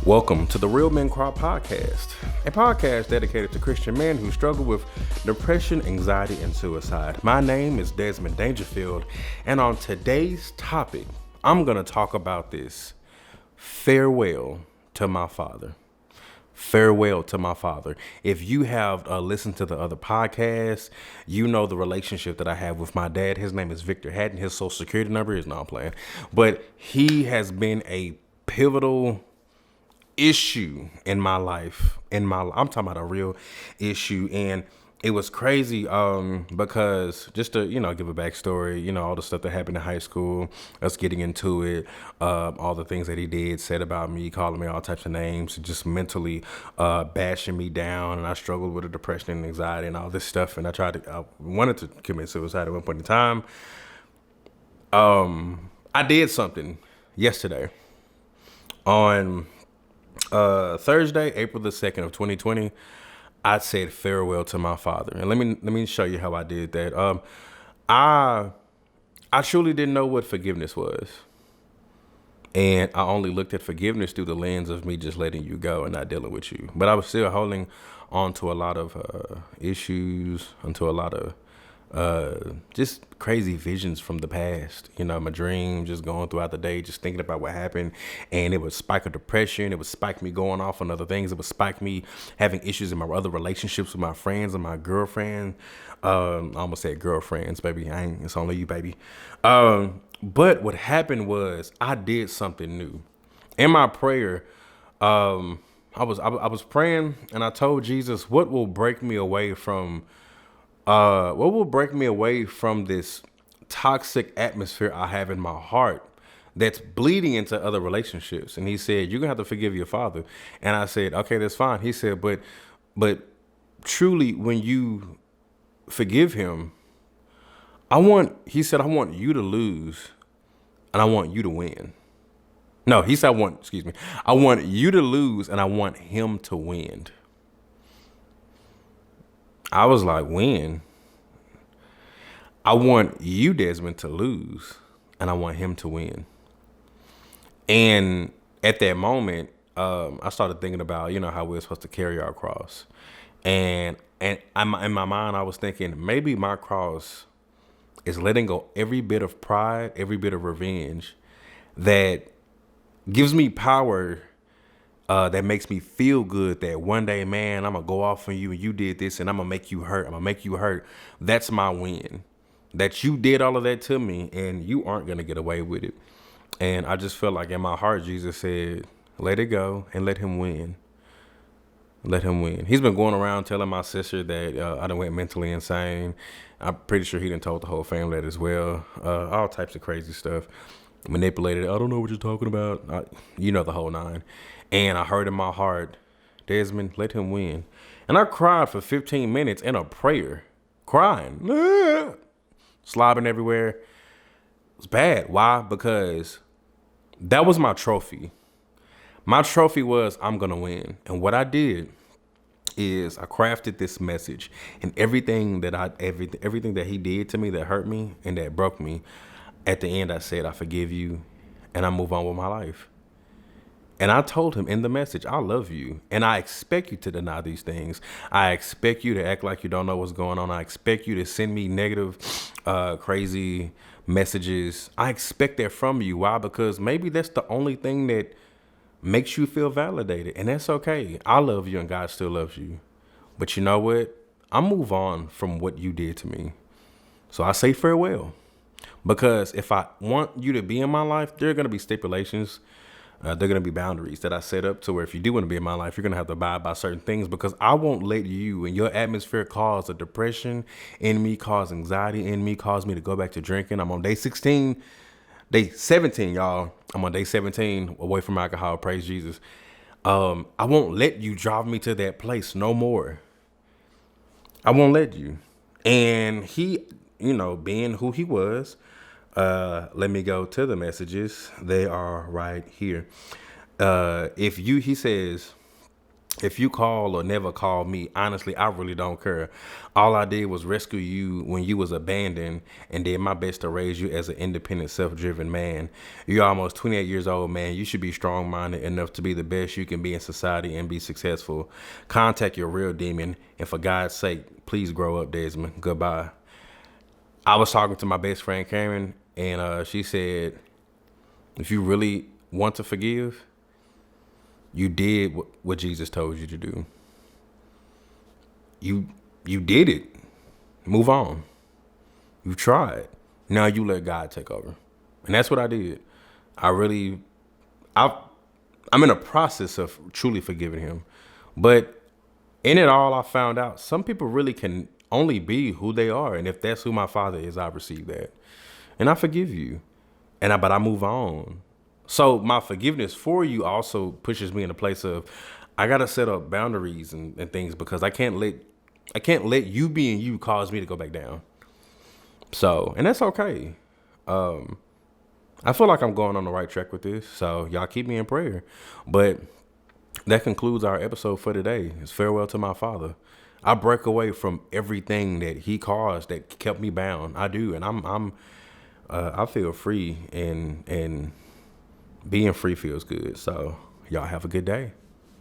Welcome to the Real Men Cry podcast, a podcast dedicated to Christian men who struggle with depression, anxiety, and suicide. My name is Desmond Dangerfield, and on today's topic, I'm going to talk about this. Farewell to my father. Farewell to my father. If you have listened to the other podcasts, you know the relationship that I have with my dad. His name is Victor Hatton. His social security number is not playing, but he has been a pivotal issue in my life. I'm talking about a real issue, and it was crazy because just to give a backstory, all the stuff that happened in high school, us getting into it, all the things that he did, said about me, calling me all types of names, just mentally bashing me down, and I struggled with the depression and anxiety and all this stuff, and I wanted to commit suicide at one point in time. I did something yesterday on Thursday, April the 2nd of 2020, I said farewell to my father. And let me show you how I did that. I truly didn't know what forgiveness was. And I only looked at forgiveness through the lens of me just letting you go and not dealing with you. But I was still holding on to a lot of issues, onto a lot of just crazy visions from the past. My dream, just going throughout the day, just thinking about what happened, and it would spike a depression. It would spike me going off on other things. It would spike me having issues in my other relationships with my friends and my girlfriend. I almost said girlfriends, baby. It's only you, baby. But what happened was I did something new. In my prayer, I was praying, and I told Jesus, what will break me away from this toxic atmosphere I have in my heart that's bleeding into other relationships? And he said, you're gonna have to forgive your father. And I said, okay, that's fine. He said, but truly, when you forgive him, I want you to lose and I want you to win. No, he said, I want you to lose and I want him to win. I was like, win? I want you, Desmond, to lose, and I want him to win. And at that moment, I started thinking about, how we're supposed to carry our cross. And in my mind, I was thinking, maybe my cross is letting go every bit of pride, every bit of revenge that gives me power, that makes me feel good that one day, man, I'm going to go off on you and you did this and I'm going to make you hurt. That's my win. That you did all of that to me and you aren't going to get away with it. And I just felt like in my heart, Jesus said, let it go and let him win. Let him win. He's been going around telling my sister that I done went mentally insane. I'm pretty sure he done told the whole family that as well. All types of crazy stuff. Manipulated. I don't know what you're talking about. The whole nine. And I heard in my heart, Desmond, let him win. And I cried for 15 minutes in a prayer, crying, slobbing everywhere. It was bad. Why? Because that was my trophy. My trophy was, I'm going to win. And what I did is I crafted this message, and everything that he did to me that hurt me and that broke me, at the end I said, I forgive you and I move on with my life. And I told him in the message, I love you, and I expect you to deny these things. I expect you to act like you don't know what's going on. I expect you to send me negative, crazy messages. I expect that from you. Why? Because maybe that's the only thing that makes you feel validated, and that's okay. I love you, and God still loves you. But you know what? I move on from what you did to me. So I say farewell. Because if I want you to be in my life, there are going to be stipulations. They're going to be boundaries that I set up to where if you do want to be in my life, you're going to have to abide by certain things, because I won't let you and your atmosphere cause a depression in me, cause anxiety in me, cause me to go back to drinking. I'm on day 17, y'all. I'm on day 17 away from alcohol. Praise Jesus. I won't let you drive me to that place no more. I won't let you. And he, being who he was, let me go to the messages. They are right here. He says, If you call or never call me, honestly, I really don't care. All I did was rescue you when you was abandoned and did my best to raise you as an independent, self-driven man. You're almost 28 years old, man. You should be strong-minded enough to be the best you can be in society and be successful. Contact your real demon, and for God's sake, please grow up, Desmond. Goodbye. I was talking to my best friend, Karen, and she said, if you really want to forgive, you did what Jesus told you to do. You did it. Move on. You tried. Now you let God take over. And that's what I did. I I'm in a process of truly forgiving him. But in it all, I found out some people really can only be who they are. And if that's who my father is, I receive that. And I forgive you. But I move on. So my forgiveness for you also pushes me in a place of I gotta set up boundaries and things because I can't let you being you cause me to go back down. So, and that's okay. I feel like I'm going on the right track with this. So y'all keep me in prayer. But that concludes our episode for today. It's farewell to my father. I break away from everything that he caused that kept me bound. I do, and I feel free, and being free feels good. So y'all have a good day.